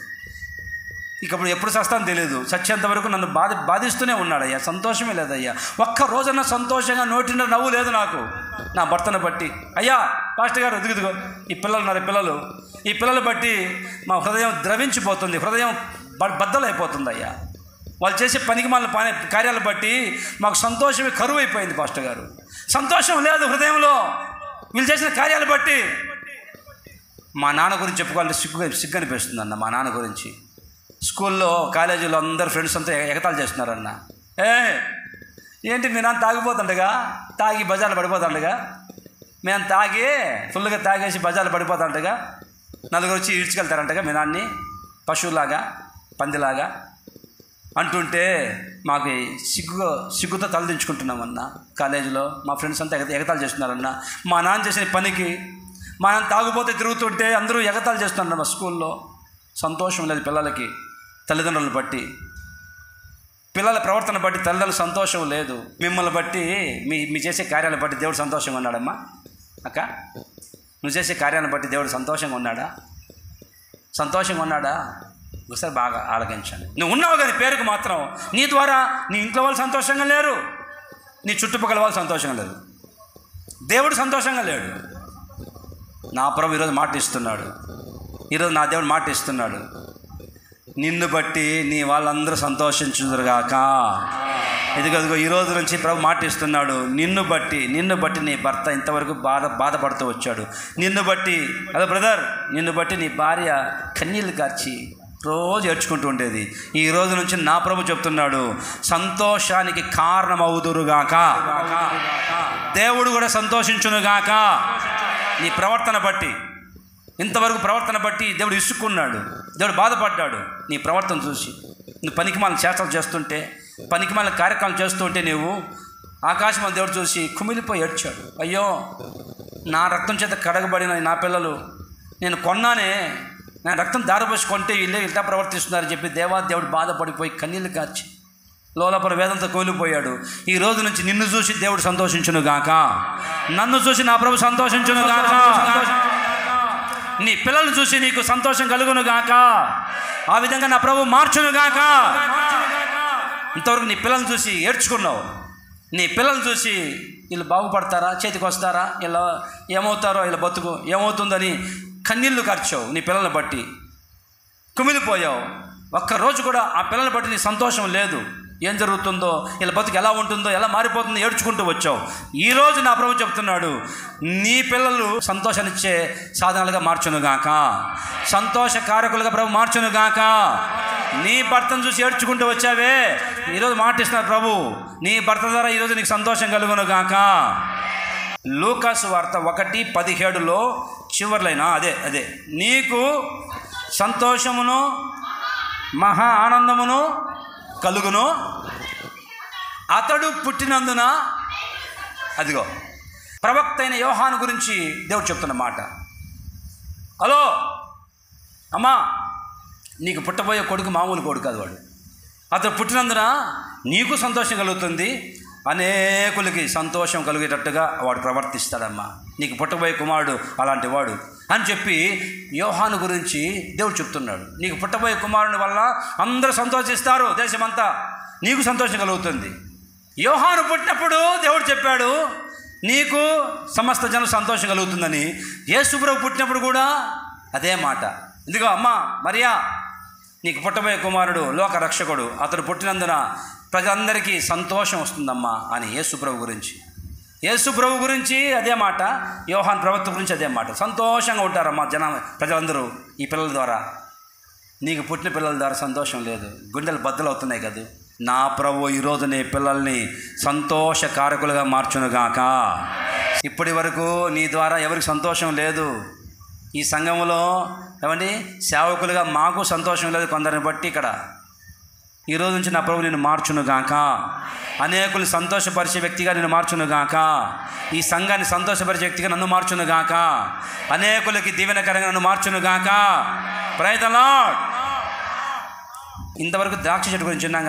ఇప్పుడు ఎప్పుడు చస్తానో తెలియదు, చచ్చేంత వరకు నన్ను బాధిస్తూనే ఉన్నాడయ్యా, సంతోషమే లేదయ్యా, ఒక్క రోజున సంతోషంగా నోటిన నవ్వు లేదు నాకు నా భర్తను బట్టి. అయ్యా పాస్టర్ గారు ఎదుగుదుగో ఈ పిల్లలు ఈ పిల్లలు బట్టి మా హృదయం ద్రవించిపోతుంది, హృదయం బద్దలైపోతుంది అయ్యా, వాళ్ళు చేసే పనికిమాలిన కార్యాలు బట్టి మాకు సంతోషమే కరువు అయిపోయింది పాస్టర్ గారు, సంతోషం లేదు హృదయంలో వీళ్ళు చేసిన కార్యాలు బట్టి. మా నాన్న గురించి చెప్పుకోవాలంటే సిగ్గు అనిపిస్తుంది అన్న. మా నాన్న గురించి స్కూల్లో కాలేజీలో అందరు ఫ్రెండ్స్ అంతా ఎగతాళి చేస్తున్నారన్న. ఏంటి మీ నాన్న తాగిపోతుండగా, తాగి బజార్లు పడిపోతుండగా, మేము తాగి ఫుల్గా తాగేసి బజార్లు పడిపోతుండగా నలుగురు వచ్చి ఈడ్చుకెళ్తారంటగా మీ నాన్ని, పశువులాగా పందిలాగా. అంటుంటే మాకు సిగ్గుతో తలదించుకుంటున్నామన్నా. కాలేజీలో మా ఫ్రెండ్స్ అంతా ఎగతాళి చేస్తున్నారన్నా. మా నాన్న చేసిన పనికి మా నాన్న తాగుపోతే తిరుగుతుంటే అందరూ ఎగతాళి చేస్తున్నారు మా స్కూల్లో. సంతోషం లేదు పిల్లలకి తల్లిదండ్రులను బట్టి, పిల్లల ప్రవర్తన బట్టి తల్లిదండ్రులు సంతోషం లేదు. మిమ్మల్ని బట్టి మీ చేసే కార్యాలను బట్టి దేవుడు సంతోషంగా ఉన్నాడమ్మా. అక్క, నువ్వు చేసే కార్యాలను బట్టి దేవుడు సంతోషంగా ఉన్నాడా? సంతోషంగా ఉన్నాడా? ఒకసారి బాగా ఆలకించండి. నువ్వు ఉన్నావు కానీ పేరుకు మాత్రం. నీ ద్వారా నీ ఇంట్లో వాళ్ళు సంతోషంగా లేరు, నీ చుట్టుపక్కల వాళ్ళు సంతోషంగా లేరు, దేవుడు సంతోషంగా లేడు. నా ప్రభు ఈరోజు మాట ఇస్తున్నాడు, ఈరోజు నా దేవుడు మాట ఇస్తున్నాడు, నిన్ను బట్టి నీ వాళ్ళందరూ సంతోషించుదురుగాక. ఇదిగో ఈ రోజు నుంచి ప్రభు మాట ఇస్తున్నాడు, నిన్ను బట్టి నీ భర్త ఇంతవరకు బాధపడుతూ వచ్చాడు. నిన్ను బట్టి, అదే బ్రదర్, నిన్ను బట్టి నీ భార్య కన్నీళ్ళు కార్చి రోజు ఏడ్చుకుంటూ ఉండేది. ఈ రోజు నుంచి నా ప్రభు చెప్తున్నాడు, సంతోషానికి కారణమవుదురుగాక. దేవుడు కూడా సంతోషించునుగాక. నీ ప్రవర్తన బట్టి, ఇంతవరకు ప్రవర్తన బట్టి దేవుడు ఇసుక్కున్నాడు, దేవుడు బాధపడ్డాడు. నీ ప్రవర్తన చూసి నువ్వు పనికిమాలిన చేష్టలు చేస్తుంటే, పనికిమాలిన కార్యక్రమాలు చేస్తుంటే నువ్వు ఆకాశం దేవుడు చూసి కుమిలిపోయి ఏడ్చాడు. అయ్యో, నా రక్తం చేత కడగబడిన నా పిల్లలు నేను కొన్నానే, నా రక్తం దారిపోసి కొంటే వీళ్ళే ఇట్లా ప్రవర్తిస్తున్నారని చెప్పి దేవుడు బాధపడిపోయి కన్నీళ్ళు కార్చి లోపల వేదంతో కోలిపోయాడు. ఈ రోజు నుంచి నిన్ను చూసి దేవుడు సంతోషించునుగాక, నన్ను చూసి నా ప్రభు సంతోషించునుగాక, నీ పిల్లలను చూసి నీకు సంతోషం కలుగునుగాక. ఆ విధంగా నా ప్రభు మార్చునుగాక. ఇంతవరకు నీ పిల్లలను చూసి ఏడ్చుకున్నావు, నీ పిల్లలను చూసి వీళ్ళు బాగుపడతారా, చేతికి వస్తారా, ఇలా ఏమవుతారో, వీళ్ళ బతుకు ఏమవుతుందని కన్నీళ్ళు కార్చావు. నీ పిల్లల్ని బట్టి కుమిలిపోయావు. ఒక్కరోజు కూడా ఆ పిల్లల్ని బట్టి నీ సంతోషం లేదు. ఏం జరుగుతుందో, వీళ్ళ బతుకు ఎలా ఉంటుందో, ఎలా మారిపోతుందో ఏడ్చుకుంటూ వచ్చావు. ఈరోజు నా ప్రభు చెప్తున్నాడు, నీ పిల్లలు సంతోషాన్నిచ్చే సాధనాలుగా మార్చునుగాక, సంతోషకారకులుగా ప్రభు మార్చునుగాక. నీ భర్తను చూసి ఏడ్చుకుంటూ వచ్చావే, ఈరోజు మాటిస్తున్నారు ప్రభు, నీ భర్త ద్వారా ఈరోజు నీకు సంతోషం కలుగునుగాక. లూకాసు వార్త 1:17 చివర్లైనా అదే నీకు సంతోషమును మహా ఆనందమును కలుగును, అతడు పుట్టినందున. అదిగో ప్రవక్త అయిన యోహాను గురించి దేవుడు చెప్తున్న మాట. హలో అమ్మా, నీకు పుట్టబోయే కొడుకు మామూలు కొడుకు కాదు వాడు. అతడు పుట్టినందున నీకు సంతోషం కలుగుతుంది, అనేకులకి సంతోషం కలిగేటట్టుగా వాడు ప్రవర్తిస్తాడమ్మా. నీకు పుట్టబోయే కుమారుడు అలాంటి వాడు అని చెప్పి యోహాను గురించి దేవుడు చెప్తున్నాడు. నీకు పుట్టబోయే కుమారుని వల్ల అందరూ సంతోషిస్తారు, దేశమంతా నీకు సంతోషం కలుగుతుంది. యోహాను పుట్టినప్పుడు దేవుడు చెప్పాడు నీకు సమస్త జనం సంతోషం కలుగుతుందని. యేసు ప్రభు పుట్టినప్పుడు కూడా అదే మాట. ఇదిగో అమ్మా మరియా, నీకు పుట్టబోయే కుమారుడు లోక రక్షకుడు, అతడు పుట్టినందున ప్రజలందరికీ సంతోషం వస్తుందమ్మా అని యేసు ప్రభు గురించి అదే మాట. యోహాను ప్రవక్త గురించి అదే మాట. సంతోషంగా ఉంటారమ్మా ప్రజలందరూ ఈ పిల్లల ద్వారా. నీకు పుట్టిన పిల్లల ద్వారా సంతోషం లేదు, గుండెలు బద్దలవుతున్నాయి కదా. నా ప్రభు ఈరోజు నీ పిల్లల్ని సంతోషకారకులుగా మార్చునుగాక. ఇప్పటి వరకు నీ ద్వారా ఎవరికి సంతోషం లేదు. ఈ సంఘంలో ఏమండి సేవకులుగా మాకు సంతోషం లేదు కొందరిని బట్టి. ఇక్కడ ఈరోజు నుంచి నా ప్రభు నిన్ను మార్చునుగాక, అనేకులు సంతోషపరిచే వ్యక్తిగా నిన్ను మార్చునుగాక, ఈ సంఘాన్ని సంతోషపరిచే వ్యక్తిగా నన్ను మార్చునుగాక, అనేకులకి దీవెనకరంగా నన్ను మార్చునుగాక. Praise the lord. ఇంతవరకు ద్రాక్ష చెట్టు గురించి విన్నాం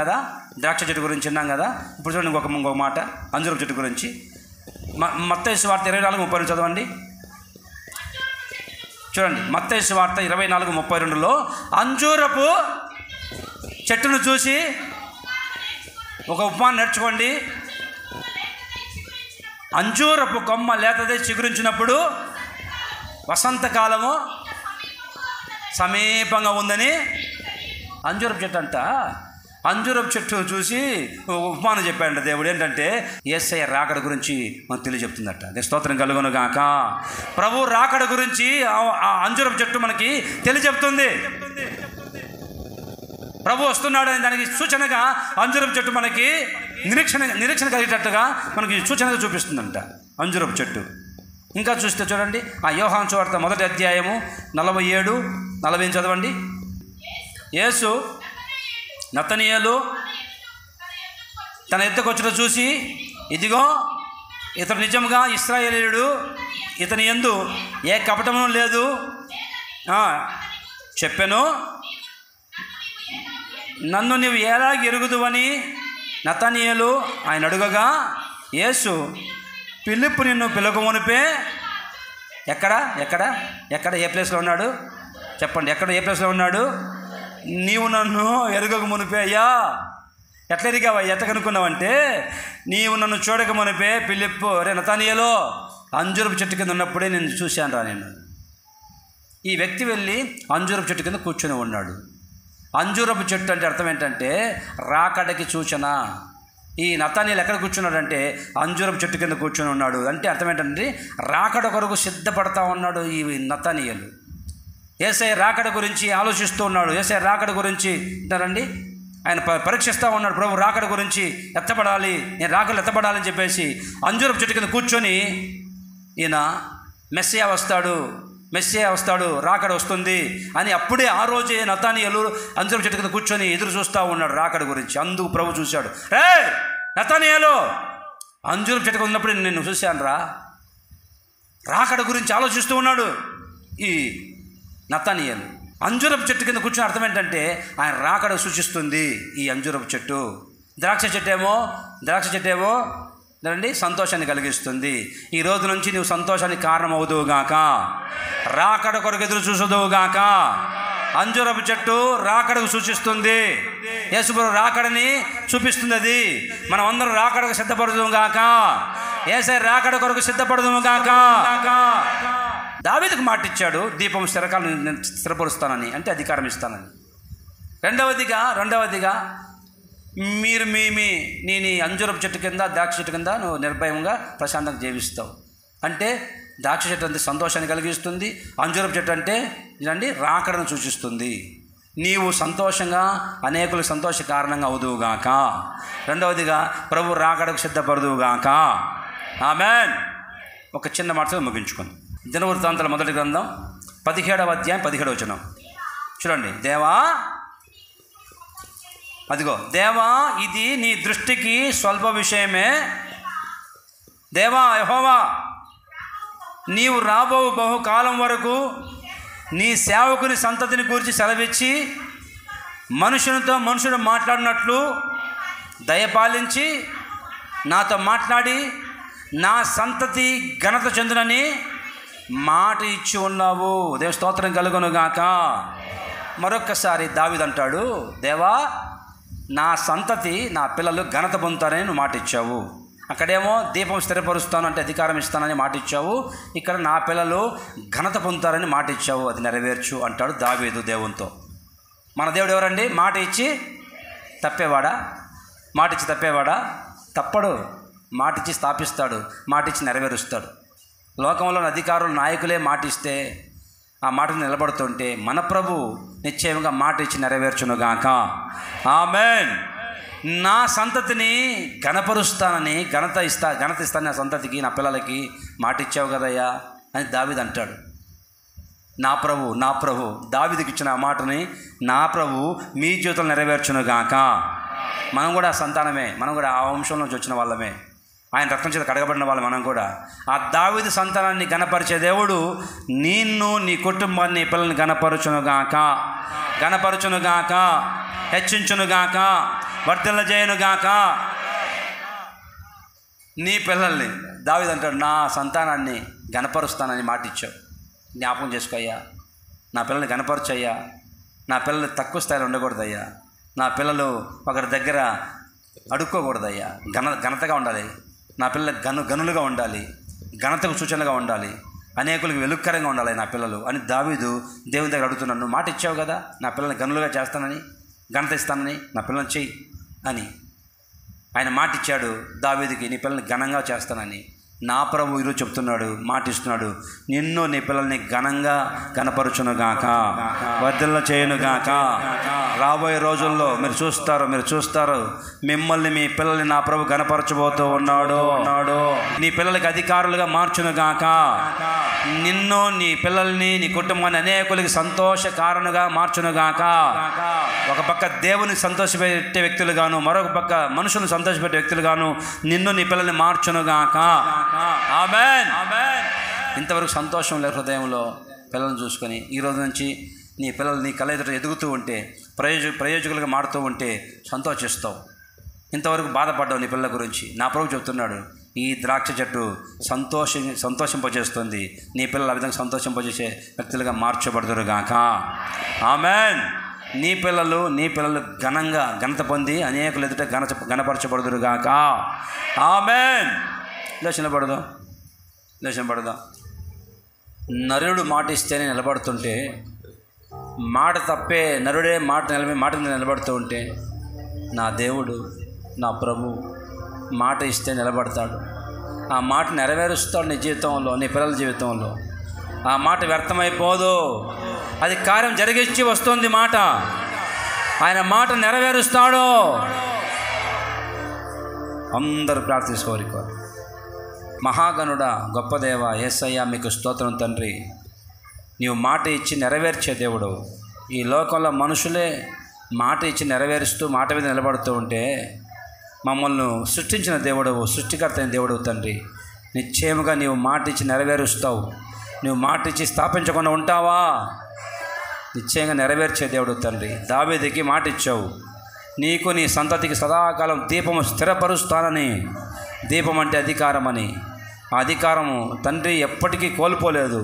కదా. ఇప్పుడు చూడండి ఇంకొక మాట అంజూరపు చెట్టు గురించి. మత్తయి సువార్త 24:32 చదవండి. చూడండి, మత్తయి సువార్త 24:32 అంజూరపు చెట్టును చూసి ఒక ఉపమానం నేర్చుకోండి. అంజూరపు కొమ్మ లేతదే చిగురించినప్పుడు వసంతకాలము సమీపంగా ఉందని. అంజూరపు చెట్టు చూసి ఉపమానం చెప్పాడంట దేవుడు. ఏంటంటే యేసయ్య రాకడ గురించి మనకు తెలియజెప్తుందట. స్తోత్రం కలుగునుగాక. ప్రభు రాకడ గురించి ఆ అంజూరపు చెట్టు మనకి తెలియజెప్తుంది. ప్రభు వస్తున్నాడని దానికి సూచనగా అంజూరపు చెట్టు మనకి నిరీక్షణ కలిగేటట్టుగా మనకి సూచనగా చూపిస్తుందంట అంజూరపు చెట్టు. ఇంకా చూస్తే చూడండి, ఆ యోహాను సువార్త 1వ అధ్యాయము 47-48 చదవండి. యేసు నతనీయేలు తన ఎద్దకు వచ్చుట చూసి, ఇదిగో ఇతడు నిజంగా ఇశ్రాయేలీయుడు, ఇతని యందు ఏ కపటము లేదు చెప్పెను. నన్ను నీవు ఎలాగ ఎరుగుదువని నతనీయేలు ఆయన అడుగగా, యేసు ఫిలిప్పు నిన్ను పిలకమునిపే ఎక్కడ ఎక్కడ ఎక్కడ ఏ ప్లేస్లో ఉన్నాడు చెప్పండి, ఎక్కడ ఏ ప్లేస్లో ఉన్నాడు? నీవు నన్ను ఎరుగక మునిపే, అయ్యా ఎట్లా ఎరిగావా, ఎట్లా కనుక్కున్నావంటే, నీవు నన్ను చూడక మునిపే ఫిలిప్పు, అరే నతనీయేలు అంజూరపు చెట్టు కింద ఉన్నప్పుడే నేను చూశాను రా. నేను ఈ వ్యక్తి వెళ్ళి అంజూరపు చెట్టు కింద కూర్చొని ఉన్నాడు. అంజూరపు చెట్టు అంటే అర్థం ఏంటంటే రాకడకి సూచన. ఈ నతనీయేలు ఎక్కడ కూర్చున్నాడంటే అంజూరపు చెట్టు కింద కూర్చొని ఉన్నాడు. అంటే అర్థం ఏంటంటే రాకడ కొరకు సిద్ధపడతా ఉన్నాడు ఈ నతనీయేలు. యేసయ్య రాకడ గురించి ఆలోచిస్తూ ఉన్నాడు. యేసయ్య రాకడ గురించి అంటారండి, ఆయన పరీక్షిస్తూ ఉన్నాడు. ప్రభు రాకడ గురించి ఎత్తపడాలి, నేను రాకడలు ఎత్తపడాలని చెప్పేసి అంజూరపు చెట్టు కింద కూర్చొని ఈయన మెస్సియా వస్తాడు, రాకడ వస్తుంది అని అప్పుడే ఆ రోజే నతనీయేలు అంజూరపు చెట్టు కింద కూర్చొని ఎదురు చూస్తూ ఉన్నాడు రాకడ గురించి. అందుకు ప్రభు చూశాడు, రే నతనీయేలు అంజూరపు చెట్టు ఉన్నప్పుడు నేను చూశాను రా. రాకడ గురించి ఆలోచిస్తూ ఉన్నాడు ఈ నతనీయేలు. అంజూరపు చెట్టు కింద కూర్చొని అర్థం ఏంటంటే ఆయన రాకడ సూచిస్తుంది ఈ అంజూరపు చెట్టు. ద్రాక్ష చెట్టు ఏమో రండి సంతోషాన్ని కలిగిస్తుంది. ఈ రోజు నుంచి నువ్వు సంతోషానికి కారణమవుదువుగాక, రాకడ కొరకు ఎదురు చూసదువుగాక. అంజూరపు చెట్టు రాకడకు సూచిస్తుంది, యేసుప్రభు రాకడని చూపిస్తుంది. అది మనం అందరం రాకడకు సిద్ధపడదువుగాక, యేసయ్య రాకడ కొరకు సిద్ధపడదువుగాక. దావీదుకు మాట ఇచ్చాడు, దీపం స్థిరకాలను నేను స్థిరపరుస్తానని, అంటే అధికారం ఇస్తానని. రెండవదిగా మీరు నీ అంజూరపు చెట్టు కింద ద్రాక్ష చెట్టు కింద నువ్వు నిర్భయంగా ప్రశాంతంగా జీవిస్తావు. అంటే ద్రాక్ష చెట్టు అంటే సంతోషాన్ని కలిగిస్తుంది, అంజూరపు చెట్టు అంటే ఇదండి రాకడను సూచిస్తుంది. నీవు సంతోషంగా అనేకులకు సంతోష కారణంగా అవుదువుగాక. రెండవదిగా ప్రభు రాకడకు సిద్ధపడదువుగాక. ఆమేన్. ఒక చిన్న మాటతో ముగించుకుంది. దినవృత్తాంతాల మొదటి గ్రంథం 17వ అధ్యాయం 17వ వచనం చూడండి. దేవా ఇది నీ దృష్టికి స్వల్ప విషయమే. దేవా యెహోవా నీవు రాబో బహుకాలం వరకు నీ సేవకుని సంతతిని గురించి సెలవిచ్చి మనుషుడు మాట్లాడినట్లు దయపాలించి నాతో మాట్లాడి నా సంతతి ఘనత చెందునని మాట ఇచ్చి ఉన్నావు. దేవ స్తోత్రం కలుగునుగాక. మరొక్కసారి దావీదు అంటాడు, దేవా నా సంతతి నా పిల్లలు ఘనత పొందుతారని నువ్వు మాట ఇచ్చావు. అక్కడేమో దీపం స్థిరపరుస్తాను అంటే అధికారం ఇస్తానని మాట ఇచ్చావు. ఇక్కడ నా పిల్లలు ఘనత పొందుతారని మాట ఇచ్చావు, అది నెరవేర్చు అంటాడు దావీదు దేవునితో. మన దేవుడు ఎవరండి? మాట ఇచ్చి తప్పేవాడా? తప్పడు. మాట ఇచ్చి స్థాపిస్తాడు, మాట ఇచ్చి నెరవేరుస్తాడు. లోకంలోని అధికారులు నాయకులే మాట ఇస్తే ఆ మాటను నిలబడుతుంటే మన ప్రభు నిశ్చయంగా మాట ఇచ్చి నెరవేర్చునుగాక. ఆమేన్. నా సంతతిని ఘనపరుస్తానని ఘనత ఇస్తాను నా సంతతికి, నా పిల్లలకి మాట ఇచ్చావు కదయ్యా అని దావీదు అంటాడు. నా ప్రభు దావీదుకి ఇచ్చిన ఆ మాటని నా ప్రభు మీ జీవితంలో నెరవేర్చునుగాక. మనం కూడా సంతానమే, మనం కూడా ఆ వంశంలో నుంచి వచ్చిన వాళ్ళమే, ఆయన రక్తం చేత కడగబడిన వాళ్ళు మనం కూడా. ఆ దావీదు సంతానాన్ని గణపరిచే దేవుడు నిన్ను, నీ కుటుంబాన్ని, నీ పిల్లల్ని గణపరచునుగాక, హెచ్చించునుగాక, వర్ధిల్లజేయునుగాక. నీ పిల్లల్ని దావీదు అంటాడు, నా సంతానాన్ని గణపరుస్తానని మాట ఇచ్చావు, జ్ఞాపకం చేసుకోయ్యా. నా పిల్లల్ని గణపరచయ్యా. నా పిల్లలు తక్కువ స్థాయిలో ఉండకూడదయ్యా. నా పిల్లలు ఒకరి దగ్గర అడుక్కోకూడదయ్యా. ఘనతగా ఉండాలి. నా పిల్లలు గనులుగా ఉండాలి, ఘనతకు సూచనగా ఉండాలి, అనేకులకు వెలుక్కరంగా ఉండాలి నా పిల్లలు అని దావీదు దేవుని దగ్గర అడుగుతున్నాడు. నువ్వు మాట ఇచ్చావు కదా, నా పిల్లల్ని గనులుగా చేస్తానని, ఘనత ఇస్తానని, నా పిల్లల్ని చెయ్యి అని. ఆయన మాట ఇచ్చాడు దావీదుకి, నీ పిల్లల్ని ఘనంగా చేస్తానని. నా ప్రభు ఈరోజు చెప్తున్నాడు, మాట ఇస్తున్నాడు, నిన్ను నీ పిల్లల్ని ఘనంగా గణపరచునుగాక, వర్ధిల్ల చేయునుగాక. రాబోయే రోజుల్లో మీరు చూస్తారు మిమ్మల్ని, మీ పిల్లల్ని నా ప్రభు గణపరచబోతూ ఉన్నాడు. నీ పిల్లలకి అధికారులుగా మార్చునుగాక. నిన్ను, నీ పిల్లల్ని, నీ కుటుంబాన్ని అనేకులకి సంతోష కారణంగా మార్చునుగాక. ఒక పక్క దేవుని సంతోషపెట్టే వ్యక్తులుగాను, మరొక పక్క మనుషులను సంతోషపెట్టే వ్యక్తులుగాను నిన్ను నీ పిల్లల్ని మార్చునుగాక. ఆమేన్. ఇంతవరకు సంతోషం లేదు హృదయంలో పిల్లల్ని చూసుకొని, ఈరోజు నుంచి నీ పిల్లలు నీ కళ్ళ ఎదుట ఎదుగుతూ ఉంటే, ప్రయోజకులుగా మారుతూ ఉంటే సంతోషిస్తావు. ఇంతవరకు బాధపడ్డావు నీ పిల్లల గురించి. నా ప్రభు చెప్తున్నాడు, ఈ ద్రాక్ష చెట్టు సంతోషింపజేస్తుంది. నీ పిల్లలు ఆ విధంగా సంతోషింపజేసే వ్యక్తులుగా మార్చబడుదురుగాక. ఆమేన్. నీ పిల్లలు ఘనత పొంది అనేకులు ఎదుట ఘనపరచబడుదురుగాక. ఆమేన్. లేచిన పడదాం. నరుడు మాట ఇస్తేనే నిలబడుతుంటే, మాట తప్పే నరుడే మాట మీద నిలబడుతూ ఉంటే, నా దేవుడు నా ప్రభు మాట ఇస్తే నిలబడతాడు. ఆ మాట నెరవేరుస్తాడు నీ జీవితంలో, నీ పిల్లల జీవితంలో. ఆ మాట వ్యర్థమైపోదు, అది కార్యం జరిగించి వస్తుంది మాట. ఆయన మాట నెరవేరుస్తాడు. అందరూ ప్రార్థించుకోవాలి. మహాగణుడా, గొప్ప దేవ, యేసయ్య మీకు స్తోత్రం తండ్రి. నీవు మాట ఇచ్చి నెరవేర్చే దేవుడు. ఈ లోకంలో మనుషులే మాట ఇచ్చి నెరవేరుస్తూ మాట మీద నిలబడుతూ ఉంటే, మమ్మల్ని సృష్టించిన దేవుడవు, సృష్టికర్త అయిన దేవుడవు తండ్రి. నిశ్చయముగా నీవు మాట ఇచ్చి నెరవేరుస్తావు. నువ్వు మాట ఇచ్చి స్థాపించకుండా ఉంటావా? నిశ్చయంగా నెరవేర్చే దేవుడు తండ్రి. దావీదుకి మాట ఇచ్చావు, నీకు నీ సంతతికి సదాకాలం దీపము స్థిరపరుస్తానని. దీపం అంటే అధికారం అని. ఆ అధికారము తండ్రి ఎప్పటికీ కోల్పోలేదు.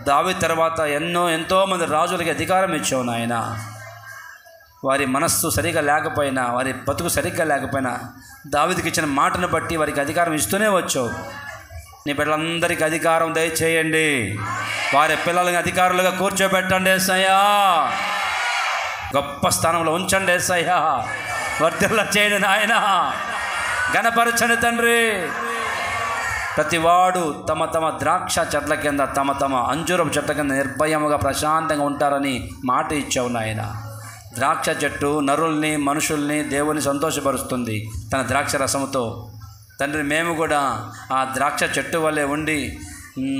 దావీదు తర్వాత ఎంతోమంది రాజులకి అధికారం ఇచ్చావు నాయన. వారి మనస్సు సరిగా లేకపోయినా, వారి బతుకు సరిగ్గా లేకపోయినా, దావీదుకి ఇచ్చిన మాటను బట్టి వారికి అధికారం ఇస్తూనే వచ్చావు. నీ బిడ్డలందరికీ అధికారం దయచేయండి. వారి పిల్లలకి అధికారులుగా కూర్చోబెట్టండి యేసయ్యా. గొప్ప స్థానంలో ఉంచండి యేసయ్యా. వర్ధిల్ల చేయండి నాయన. ఘనపరచండి తండ్రి. ప్రతివాడు తమ ద్రాక్ష చెట్ల కింద, తమ అంజూరపు చెట్ల కింద నిర్భయముగా ప్రశాంతంగా ఉంటారని మాట ఇచ్చావు నాయన. ద్రాక్ష చెట్టు నరుల్ని, మనుషుల్ని, దేవుని సంతోషపరుస్తుంది తన ద్రాక్ష రసముతో. తండ్రి, మేము కూడా ఆ ద్రాక్ష చెట్టు వల్లే ఉండి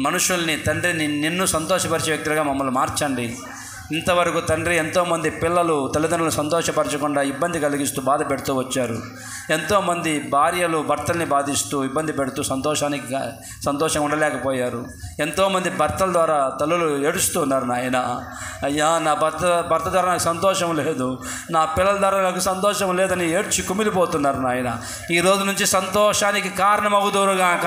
మనుషుల్ని తండ్రి నిన్ను సంతోషపరిచే వ్యక్తులుగా మమ్మల్ని మార్చండి. ఇంతవరకు తండ్రి ఎంతోమంది పిల్లలు తల్లిదండ్రులను సంతోషపరచకుండా ఇబ్బంది కలిగిస్తూ బాధ పెడుతూ వచ్చారు. ఎంతోమంది భార్యలు భర్తల్ని బాధిస్తూ ఇబ్బంది పెడుతూ సంతోషంగా ఉండలేకపోయారు. ఎంతోమంది భర్తల ద్వారా తల్లులు ఏడుస్తూ ఉన్నారు నాయన. అయ్యా, నా భర్త ద్వారా నాకు సంతోషం లేదు, నా పిల్లల ద్వారా నాకు సంతోషం లేదని ఏడ్చి కుమిలిపోతున్నారు నాయన. ఈ రోజు నుంచి సంతోషానికి కారణమవుదురుగాక.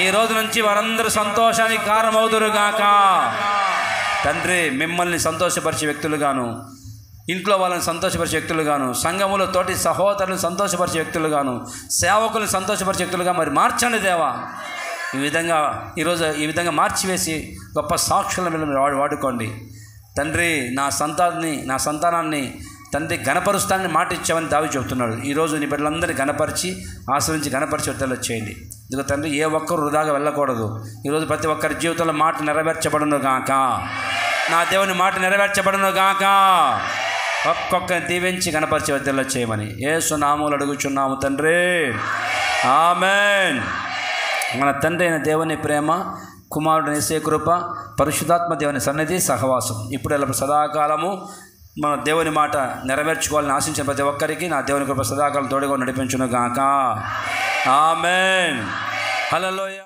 ఈ రోజు నుంచి వారందరూ సంతోషానికి కారణమవుదురుగాక. తండ్రి, మిమ్మల్ని సంతోషపరిచే వ్యక్తులుగాను, ఇంట్లో వాళ్ళని సంతోషపరిచే వ్యక్తులుగాను, సంఘములో తోటి సహోదరులను సంతోషపరిచే వ్యక్తులుగాను, సేవకులను సంతోషపరిచే వ్యక్తులుగా మరి మార్చండి దేవా. ఈ విధంగా మార్చివేసి గొప్ప సాక్షుల మీద మీరు వాడుకోండి తండ్రి. నా సంతానాన్ని తండ్రి ఘనపరుస్తానని మాట ఇచ్చామని దావీదు చెబుతున్నాడు. ఈరోజు నీ బిడ్డలందరినీ ఘనపరిచి ఆశ్రయించి ఘనపరిచి విడుదల చేయండి. ఇదిగో తండ్రి, ఏ ఒక్కరు వృధాగా వెళ్ళకూడదు. ఈరోజు ప్రతి ఒక్కరి జీవితంలో మాట నెరవేర్చబడును గాక. నా దేవుని మాట నెరవేర్చబడును గాక. ఒక్కొక్కరిని దీవించి ఘనపరిచి విడుదల చేయమని యేసు నామములో అడుగుచున్నాము తండ్రి. ఆమేన్. మన తండ్రి అయిన దేవుని ప్రేమ, కుమారుడు యేసు కృప, పరిశుద్ధాత్మ దేవుని సన్నిధి సహవాసం ఇప్పుడు ఎలా సదాకాలము మన దేవుని మాట నెరవేర్చుకోవాలని ఆశించిన ప్రతి ఒక్కరికి నా దేవుని కృప సదాకాలం తోడుగా నడిపించును గాక. ఆమేన్. హల్లెలూయా.